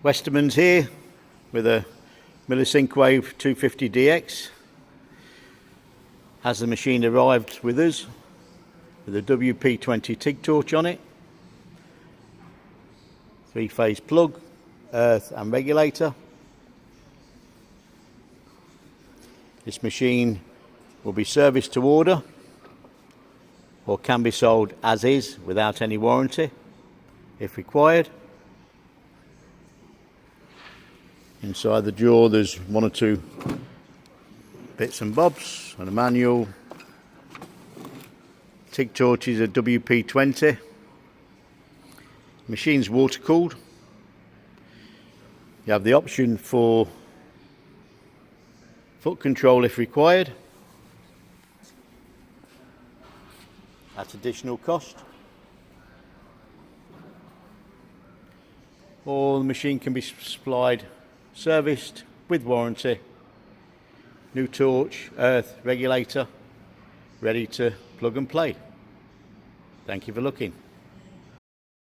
Westermans here with a Millisync-Wave 250DX. Has the machine arrived with us with a WP20 TIG torch on it, 3-phase plug, earth and regulator. This machine will be serviced to order or can be sold as is without any warranty if required. Inside the drawer there's one or two bits and bobs and a manual. TIG torches are WP20. Machine's water cooled. You have the option for foot control if required at additional cost, or the machine can be supplied serviced with warranty, new torch, earth, regulator, ready to plug and play. Thank you for looking.